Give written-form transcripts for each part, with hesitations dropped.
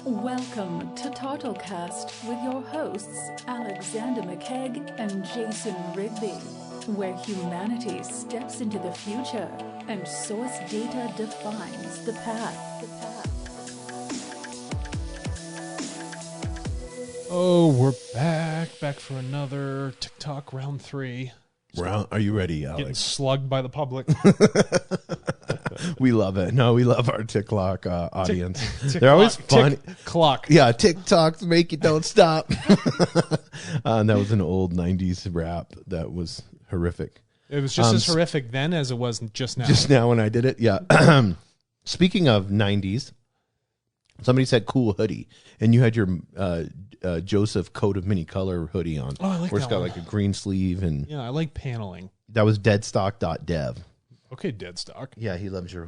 Welcome to TARTLEcast with your hosts Alexander McKegg and Jason Rigby, where humanity steps into the future and source data defines the path. Oh, we're back for another TikTok round 3. Are you ready, Alex? Getting slugged by the public. We love it. No, we love our TikTok audience. They're always fun. Clock. Yeah, TikToks make you don't stop. And that was an old 90s rap that was horrific. It was just as horrific then as it was just now. Just now when I did it, yeah. Speaking of 90s, somebody said cool hoodie, and you had your Joseph coat of many color hoodie on. Oh, I like where that it's got one. like a green sleeve, and Yeah, I like paneling. that was deadstock.dev. Okay, dead stock. Yeah, he loves your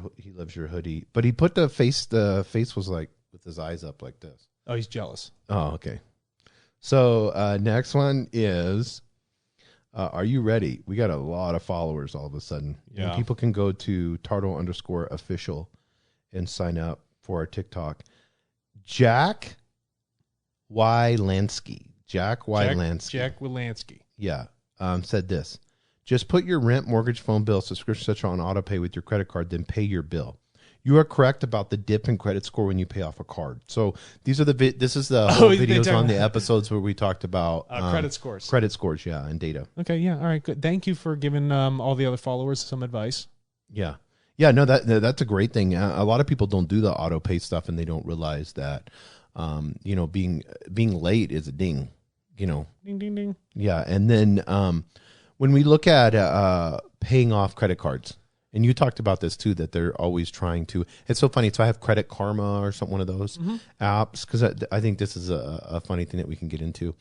hoodie, but he put the face was like with his eyes up like this. Oh, he's jealous. Oh, okay. So next one is, are you ready? We got a lot of followers all of a sudden. Yeah. And people can go to Tartle_official and sign up for our TikTok. Jack Y. Lansky. Jack Wilansky. Yeah. Said this. Just put your rent, mortgage, phone bill, subscription, etc. on auto pay with your credit card, then pay your bill. You are correct about the dip in credit score when you pay off a card. So this is the whole videos on the episodes where we talked about credit scores. Credit scores, yeah, and data. Okay, yeah, all right, good. Thank you for giving all the other followers some advice. Yeah. Yeah, no, that's a great thing. A lot of people don't do the auto pay stuff, and they don't realize that, being late is a ding, Ding, ding, ding. Yeah, and then when we look at paying off credit cards, and you talked about this too, that they're always trying to. It's so funny. So I have Credit Karma or one of those apps, because I think this is a funny thing that we can get into.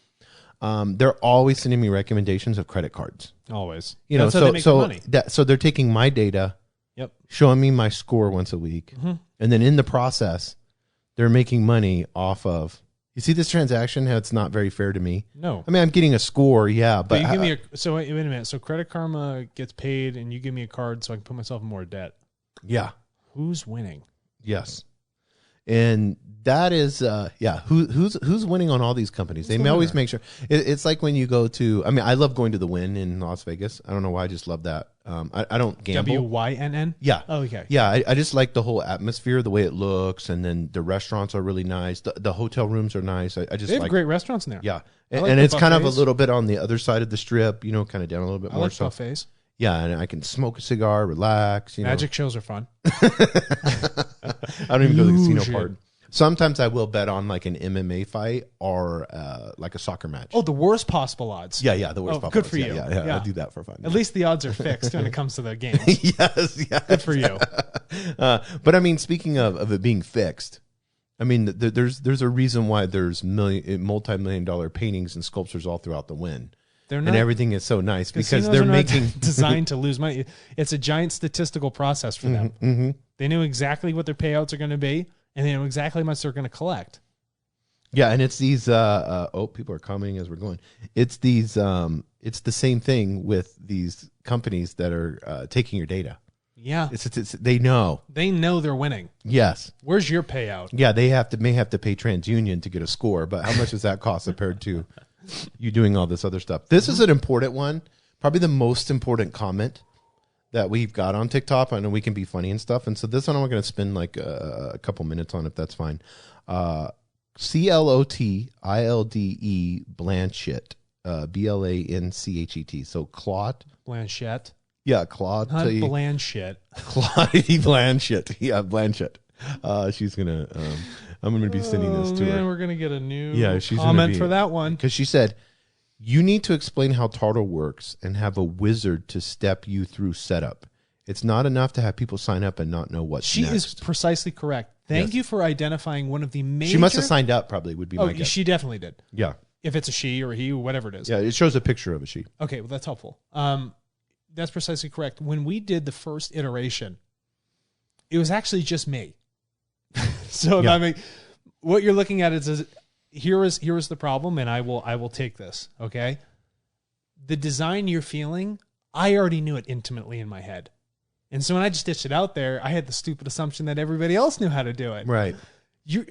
They're always sending me recommendations of credit cards. Always. That's how they make their money. So they're taking my data, Yep. showing me my score once a week, and then in the process, they're making money off of. You see this transaction? How it's not very fair to me. No. I mean, I'm getting a score, yeah, but you give me so wait a minute. So Credit Karma gets paid, and you give me a card so I can put myself in more debt. yeah, Who's winning? yes, and that is who's winning on all these companies? They may always make sure. It's like when you go to. I mean, I love going to the Wynn in Las Vegas. I don't know why, I just love that. I don't gamble. WYNN? Yeah. Oh, okay. Yeah, I just like the whole atmosphere, the way it looks, and then the restaurants are really nice. The hotel rooms are nice. I just They have great restaurants in there. Yeah, like and the it's kind of a buffets. little bit on the other side of the strip, kind of down a little bit I more. like So buffets. yeah, and I can smoke a cigar, relax. Magic shows are fun. I don't even go to the casino Fusion. part. Sometimes I will bet on like an MMA fight or like a soccer match. Oh, the worst possible odds. Yeah, the worst. Oh, possible good odds. for you. Yeah, I do that for fun. At least the odds are fixed when it comes to the games. yes. Good for you. But I mean, speaking of it being fixed, I mean, there's a reason why there's multi-million-dollar paintings and sculptures all throughout the Wynn. They're And not, everything is so nice because casinos they're are not making designed to lose money. It's a giant statistical process for them. Mm-hmm. They know exactly what their payouts are going to be, and they know exactly how much they're going to collect. Yeah, and it's these. People are commenting as we're going. It's these. It's the same thing with these companies that are taking your data. Yeah, It's they know. they know they're winning. Yes. Where's your payout? Yeah, they may have to pay TransUnion to get a score, but how much does that cost compared to you doing all this other stuff? This is an important one, probably the most important comment that we've got on TikTok. I know we can be funny and stuff, and so this one I'm going to spend like a couple minutes on, if that's fine. CLOTILDE Blanchett, BLANCHET. So Claude. Blanchett. Yeah, Claude. Not Blanchett. Claude Blanchett. Yeah, Blanchett. She's gonna. I'm gonna be sending this to her. We're gonna get a new she's comment for that one. because she said, "You need to explain how Tartle works and have a wizard to step you through setup. It's not enough to have people sign up and not know what's She next." is precisely correct. Thank you for identifying one of the major. She must have signed up. Probably would be my Oh, guess. she definitely did. Yeah, If it's a she or a he, whatever it is. yeah. It shows a picture of a she. Okay, well, that's helpful. That's precisely correct. When we did the first iteration, it was actually just me. So Yeah. I mean, what you're looking at is here is the problem, and I will take this. Okay, the design you're feeling, I already knew it intimately in my head, and so when I just ditched it out there, I had the stupid assumption that everybody else knew how to do it. Right.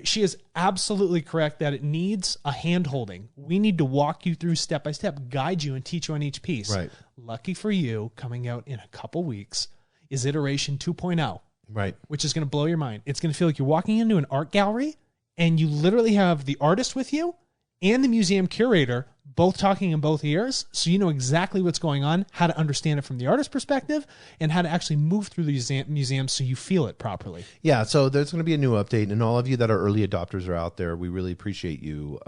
She is absolutely correct that it needs a hand holding. We need to walk you through step by step, guide you, and teach you on each piece. Right. Lucky for you, coming out in a couple weeks is iteration 2.0. Right. Which is going to blow your mind. It's going to feel like you're walking into an art gallery and you literally have the artist with you and the museum curator both talking in both ears, so you know exactly what's going on, how to understand it from the artist's perspective, and how to actually move through the museum so you feel it properly. Yeah, so there's going to be a new update, and all of you that are early adopters are out there. We really appreciate you.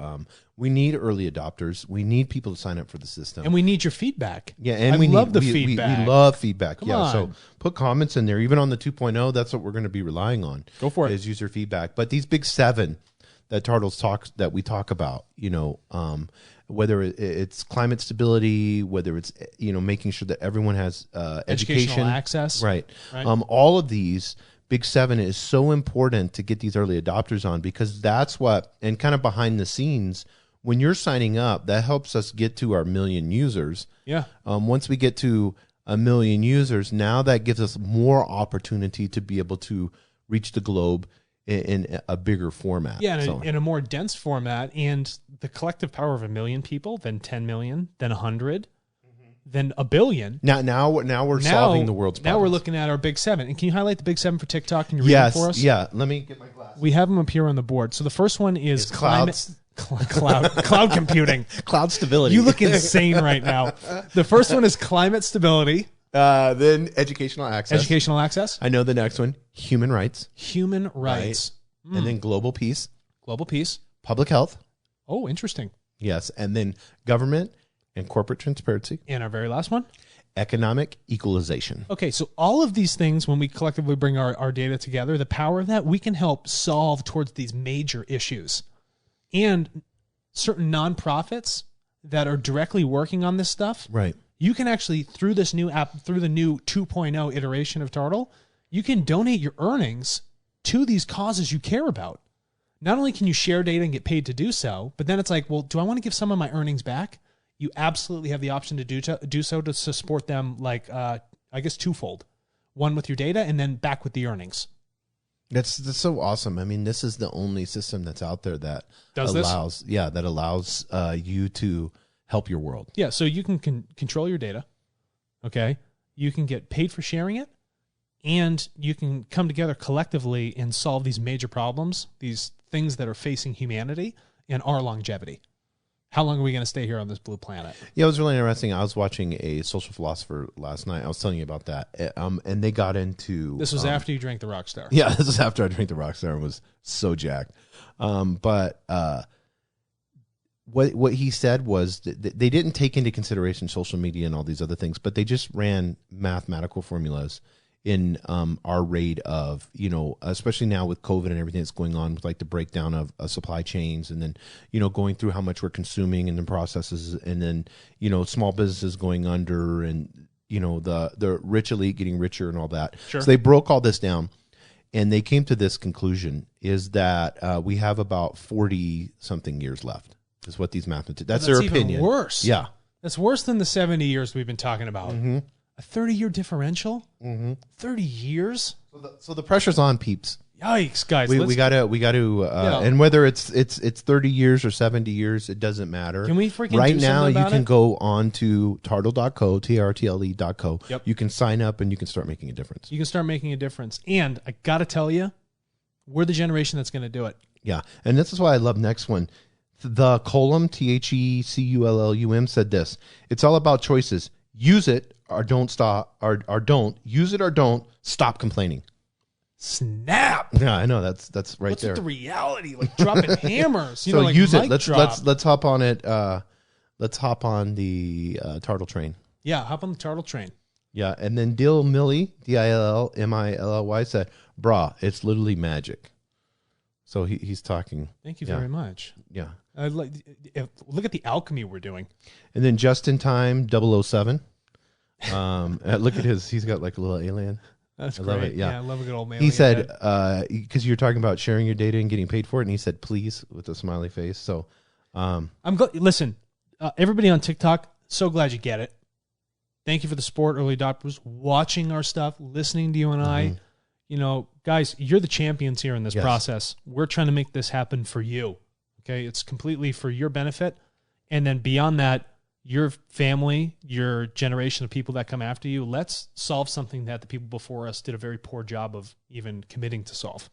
We need early adopters. We need people to sign up for the system. And we need your feedback. Yeah, and we love the feedback. We love feedback. Come yeah, on. so put comments in there. Even on the 2.0, that's what we're going to be relying on. Go for it. Is user feedback. But these big 7 that we talk about, whether it's climate stability, whether it's making sure that everyone has education access, right? All of these big 7 is so important to get these early adopters on, because that's what, and kind of behind the scenes, when you're signing up, that helps us get to our 1 million users. Yeah. Once we get to 1 million users, now that gives us more opportunity to be able to reach the globe in a bigger format. Yeah, in a more dense format, and the collective power of 1 million people, then 10 million, then 100, then 1 billion. Now we're solving the world's problems. Now we're looking at our big 7. And can you highlight the big 7 for TikTok and your reading for us? Yeah. Let me get my glasses. We have them up here on the board. So the first one is cloud computing. Cloud stability. You look insane right now. The first one is climate stability. Then educational access. Educational access. I know the next one. Human rights. Human rights. Right. And then global peace. Global peace. Public health. Oh, interesting. Yes. And then government and corporate transparency. And our very last one. Economic equalization. Okay, so all of these things, when we collectively bring our data together, the power of that, we can help solve towards these major issues. And certain nonprofits that are directly working on this stuff, right? You can actually, through this new app, through the new 2.0 iteration of TARTLE, you can donate your earnings to these causes you care about. Not only can you share data and get paid to do so, but then it's like, well, do I want to give some of my earnings back? You absolutely have the option to do so to support them, like, I guess twofold. One with your data and then back with the earnings. That's so awesome. I mean, this is the only system that's out there that allows you to help your world. Yeah, so you can control your data, okay? You can get paid for sharing it, and you can come together collectively and solve these major problems, these things that are facing humanity and our longevity. How long are we going to stay here on this blue planet? Yeah, it was really interesting. I was watching a social philosopher last night. I was telling you about that. And they got into... This was after you drank the Rockstar. Yeah, this was after I drank the Rockstar and was so jacked. But what he said was that they didn't take into consideration social media and all these other things, but they just ran mathematical formulas in our rate of, especially now with COVID and everything that's going on with like the breakdown of supply chains, and then, going through how much we're consuming and the processes, and then, small businesses going under, and, the rich elite getting richer and all that. Sure. So they broke all this down, and they came to this conclusion is that we have about 40 something years left is what these mathematicians, that's their opinion. Even worse. Yeah. That's worse than the 70 years we've been talking about. Mm-hmm. A 30-year differential? Mm-hmm. 30 years? So the pressure's on, peeps. Yikes, guys. We gotta, and whether it's 30 years or 70 years, it doesn't matter. Can we freaking right do now? something You about can it? go on to tartle.co, TRTLE.co. Yep. You can sign up and you can start making a difference. You can start making a difference. And I got to tell you, we're the generation that's going to do it. Yeah, and this is why I love next one. The Colum, THECULLUM, said this: it's all about choices. Use it or don't stop, or don't use it or don't stop complaining. Snap. Yeah, I know that's right. What's there. with the reality? Like dropping hammers. So like use it. mic Let's drop. let's hop on it. Let's hop on the Tartle train. Yeah, hop on the Tartle train. Yeah, and then Dill Millie, DILLMILLY, said, "Brah, it's literally magic." So he's talking. Thank you very much. Yeah. Look at the alchemy we're doing. And then Just in Time 007. Look at he's got like a little alien. That's I great. love it. Yeah. I love a good old man. He said, because you're talking about sharing your data and getting paid for it, and he said, please, with a smiley face. So I'm glad. Listen, everybody on TikTok, so glad you get it. Thank you for the support, early adopters, watching our stuff, listening to you and I. guys, you're the champions here in this Yes. process. We're trying to make this happen for you. Okay. It's completely for your benefit. And then beyond that, your family, your generation of people that come after you, let's solve something that the people before us did a very poor job of even committing to solve.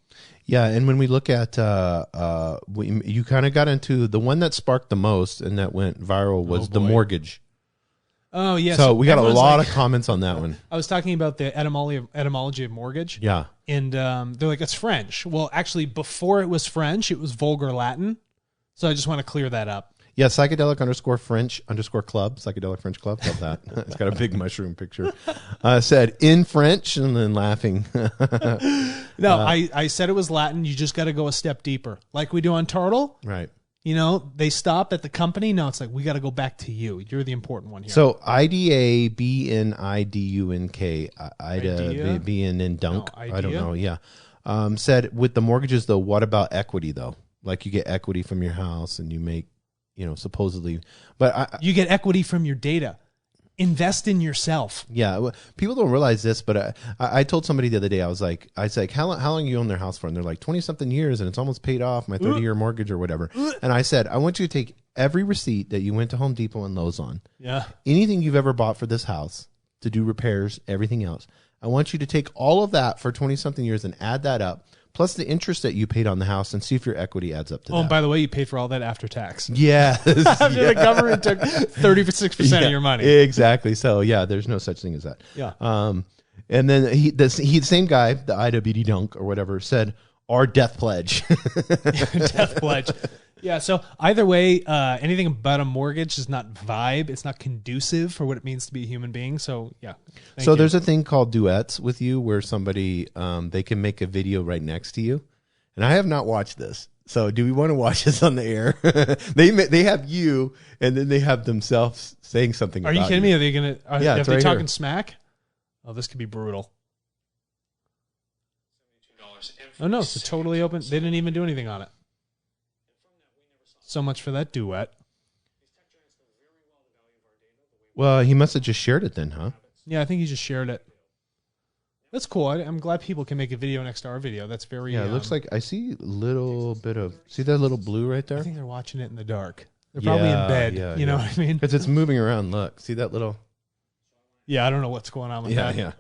Yeah, and when we look at, you kind of got into the one that sparked the most and that went viral was the mortgage. Oh, yes. So we got a lot of comments on that one. I was talking about the etymology of mortgage. Yeah. And they're like, it's French. Well, actually, before it was French, it was vulgar Latin. So I just want to clear that up. Yeah, psychedelic_French_club, psychedelic French club. Love that. It's got a big mushroom picture. Said in French and then laughing. No, I said it was Latin. You just got to go a step deeper. Like we do on Tartle. Right. They stop at the company. No, it's like, we got to go back to you. You're the important one here. So IDABNIDUNK, Ida, being dunk. No, I don't know. Yeah. Said with the mortgages, though, what about equity, though? Like you get equity from your house and you make, supposedly, but you get equity from your data. Invest in yourself. Yeah, people don't realize this, but I told somebody the other day, I was like, how long you own their house for? And they're like 20-something years, and it's almost paid off, my 30-year mortgage or whatever. And I said, I want you to take every receipt that you went to Home Depot and Lowe's on. Yeah. Anything you've ever bought for this house to do repairs, everything else. I want you to take all of that for 20-something years and add that up, plus the interest that you paid on the house, and see if your equity adds up to that. Oh, and by the way, you paid for all that after tax. Yeah. After the government took 36% of your money. Exactly. So, yeah, there's no such thing as that. Yeah. And then the same guy, the IWD dunk or whatever, said, our death pledge. Death pledge. Yeah, so either way, anything about a mortgage is not vibe. It's not conducive for what it means to be a human being. So, yeah. So there's a thing called duets with you where somebody, they can make a video right next to you. And I have not watched this. So do we want to watch this on the air? They have you, and then they have themselves saying something about you. Are you kidding me? Are they going to, yeah, are they right talking here. smack? Oh, this could be brutal. Oh, no, it's a totally open. They didn't even do anything on it. So much for that duet. Well, he must have just shared it then, huh? Yeah, I think he just shared it. That's cool. I'm glad people can make a video next to our video. That's very... Yeah, it looks like I see a little bit of... See that little blue right there? I think they're watching it in the dark. They're probably in bed. You know what I mean? Because it's moving around. Look, see that little... Yeah, I don't know what's going on with that. Yeah.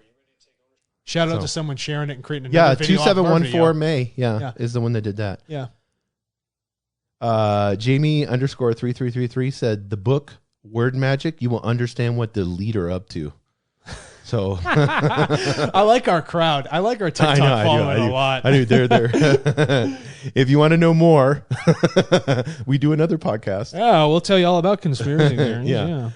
Shout out to someone sharing it and creating another video. 2714 May. Yeah, is the one that did that. Yeah. Jamie_3333 said the book Word Magic. You will understand what the leader up to. So I like our crowd. I like our TikTok following a lot. I do. They're if you want to know more, we do another podcast. Yeah, we'll tell you all about conspiracy theories. Yeah.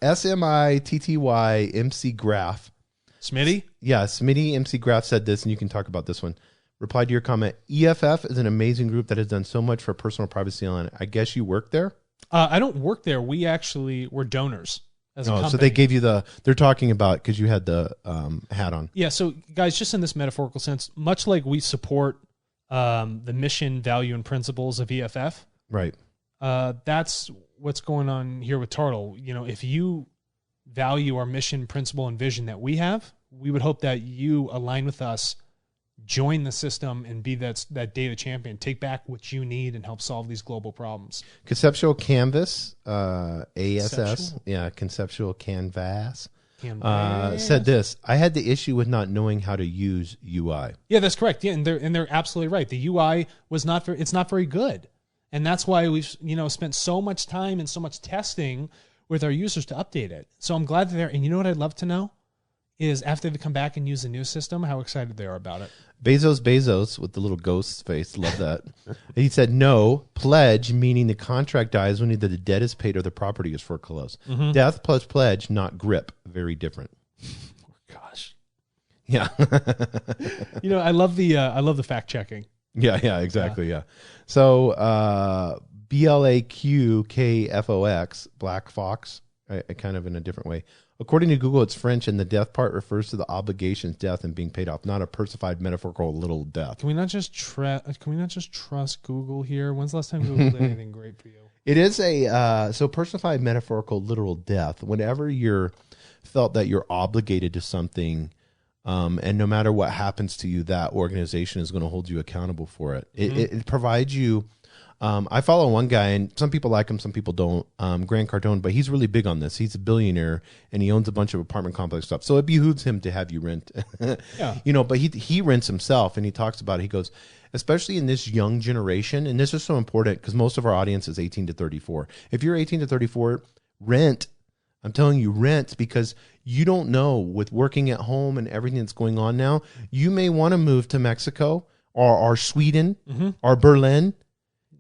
SMITTY MC Graph. Smitty? Yeah, Smitty MC Graph said this, and you can talk about this one. Replied to your comment, EFF is an amazing group that has done so much for personal privacy online. I guess you work there? I don't work there. We're donors as a company. So they gave you they're talking about, because you had the hat on. Yeah, so guys, just in this metaphorical sense, much like we support the mission, value, and principles of EFF, right? That's what's going on here with Tartle. If you value our mission, principle, and vision that we have, we would hope that you align with us, join the system, and be that data champion. Take back what you need and help solve these global problems. Conceptual Canvas, ASS, Conceptual Canvas, said this. I had the issue with not knowing how to use UI. Yeah, that's correct. Yeah, and they're absolutely right. The UI it's not very good, and that's why we've spent so much time and so much testing with our users to update it. So I'm glad they're there. And you know what I'd love to know is after they come back and use the new system, how excited they are about it. Bezos with the little ghost face. Love that. He said, no, pledge, meaning the contract dies when either the debt is paid or the property is foreclosed. Mm-hmm. Death plus pledge, not grip. Very different. Oh, gosh. Yeah. I love the fact checking. Yeah, exactly. Yeah. So, BLAQKFOX, Black Fox, kind of in a different way. According to Google, it's French, and the death part refers to the obligations, death, and being paid off, not a personified metaphorical little death. Can we not just trust Google here? When's the last time Google did anything great for you? It is so personified metaphorical literal death. Whenever you're felt that you're obligated to something, And no matter what happens to you, that organization is going to hold you accountable for it. It provides you. I follow one guy, and some people like him, some people don't. Grant Cardone, but he's really big on this. He's a billionaire, and he owns a bunch of apartment complex stuff. So it behooves him to have you rent. Yeah. But he rents himself, and he talks about it. He goes, especially in this young generation, and this is so important because most of our audience is 18 to 34. If you're 18 to 34, rent. I'm telling you, rent, because you don't know, with working at home and everything that's going on now, you may want to move to Mexico or Sweden or Berlin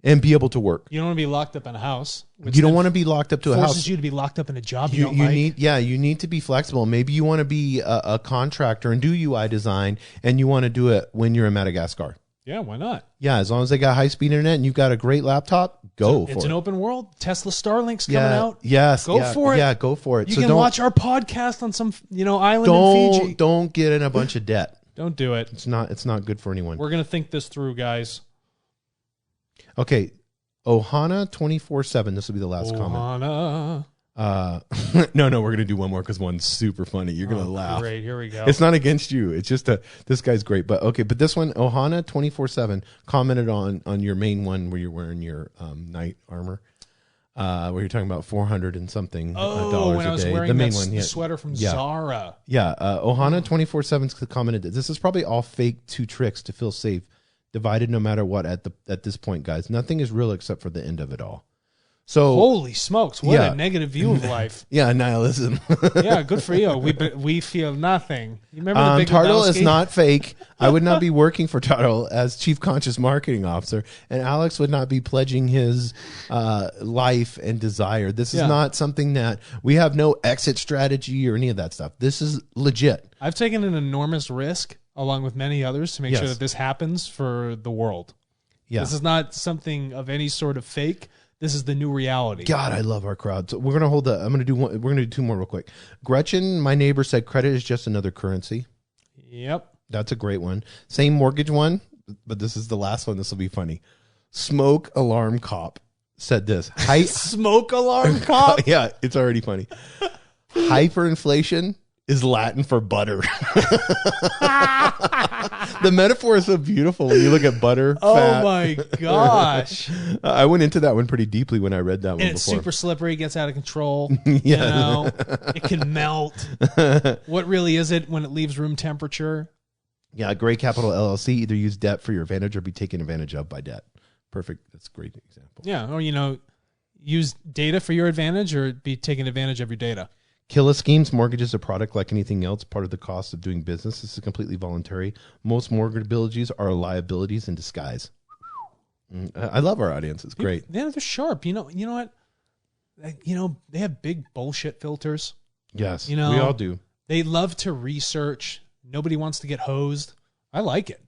and be able to work. You don't want to be locked up in a house. You don't want to be locked up to a house. Forces you to be locked up in a job you don't you like. you need to be flexible. Maybe you want to be a contractor and do UI design, and you want to do it when you're in Madagascar. Yeah, why not? Yeah, as long as they got high-speed internet and you've got a great laptop, go for it. It's an open world. Tesla Starlink's coming out. Yes. Go for it. Yeah, go for it. You can watch our podcast on some island in Fiji. Don't get in a bunch of debt. Don't do it. It's not good for anyone. We're going to think this through, guys. Okay. Ohana 24/7. This will be the last comment. Ohana. No, we're going to do one more because one's super funny. You're going to laugh. Great, here we go. It's not against you. It's just this guy's great. But okay, but this one, Ohana 24/7 commented on your main one where you're wearing your knight armor. Where you're talking about $400 and something dollars when a I was day. wearing The main that one, yeah. sweater from Yeah. Zara. Yeah, Ohana 24/7 commented that this is probably all fake, two tricks to feel safe, divided no matter what at this point, guys. Nothing is real except for the end of it all. So Holy smokes, what Yeah. a negative view of life. yeah, nihilism. Yeah, good for you. We feel nothing. You remember the Big Tartle is Lebowski? not fake. I would not be working for Tartle as Chief Conscious Marketing Officer, and Alex would not be pledging his life and desire. This is Yeah. not something that we have no exit strategy or any of that stuff. This is legit. I've taken an enormous risk, along with many others, to make sure Yes. that this happens for the world. Yeah. This is not something of any sort of fake. This is the new reality. God, I love our crowd. So we're gonna hold the. I'm gonna do one. We're gonna do two more real quick. Gretchen, my neighbor, said credit is just another currency. Yep. That's a great one. Same mortgage one, but this is the last one. This will be funny. Smoke alarm cop said this. Smoke alarm cop. Yeah, it's already funny. Hyperinflation is Latin for butter. The metaphor is so beautiful when you look at butter. Oh fat. my gosh. I went into that one pretty deeply when I read that one And it's before. super slippery, gets out of control. Yeah. You know, it can melt. What really is it when it leaves room temperature? Yeah, Gray Capital LLC, either use debt for your advantage or be taken advantage of by debt. Perfect. That's a great example. Yeah. Or, use data for your advantage or be taking advantage of your data. Killa Schemes, mortgage is a product like anything else, part of the cost of doing business. This is completely voluntary. Most mortgageabilities are liabilities in disguise. I love our audience. It's great. Yeah, they're sharp. You know what? They have big bullshit filters. Yes, You know, we all do. They love to research. Nobody wants to get hosed. I like it.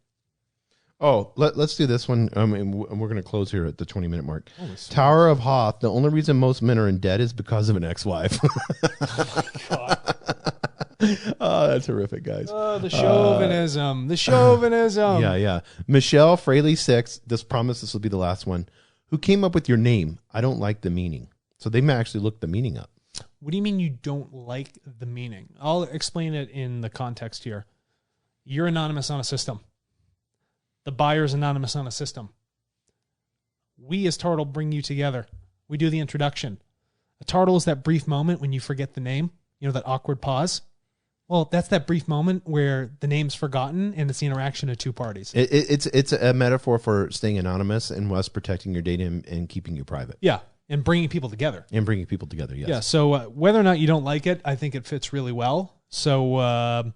Oh, let's do this one. And we're going to close here at the 20-minute mark. Holy smokes. Tower of Hoth. The only reason most men are in debt is because of an ex-wife. Oh, that's horrific, guys. The chauvinism. The chauvinism. Yeah. Michelle Fraley 6. This will be the last one. Who came up with your name? I don't like the meaning. So they may actually look the meaning up. What do you mean you don't like the meaning? I'll explain it in the context here. You're anonymous on a system. The buyer's anonymous on a system. We as Tartle bring you together. We do the introduction. A Tartle is that brief moment when you forget the name. That awkward pause. Well, that's that brief moment where the name's forgotten and it's the interaction of two parties. It's a metaphor for staying anonymous and us protecting your data and keeping you private. Yeah, and bringing people together. And bringing people together, yes. Yeah, so whether or not you don't like it, I think it fits really well. So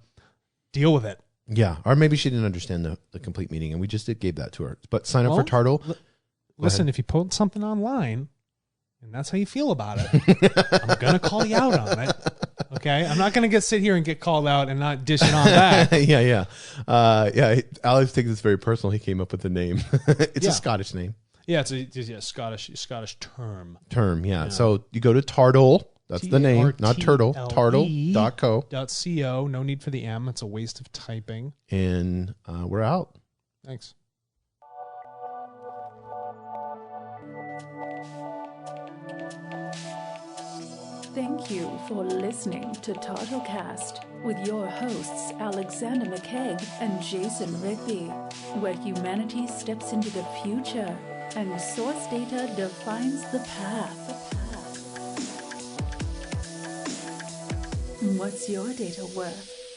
deal with it. Yeah, or maybe she didn't understand the complete meaning, and we just gave that to her. But sign up for Tartle. Listen, if you post something online, and that's how you feel about it, I'm going to call you out on it. Okay? I'm not going to sit here and get called out and not dish it on back. Yeah. Alex takes this very personal. He came up with the name. It's a Scottish name. Yeah, it's a Scottish term. Yeah. So you go to Tartle. That's the name, not turtle. Tartle.co. .co. No need for the M. It's a waste of typing. And we're out. Thanks. Thank you for listening to TARTLEcast with your hosts Alexander McKegg and Jason Rigby, where humanity steps into the future and source data defines the path. What's your data worth?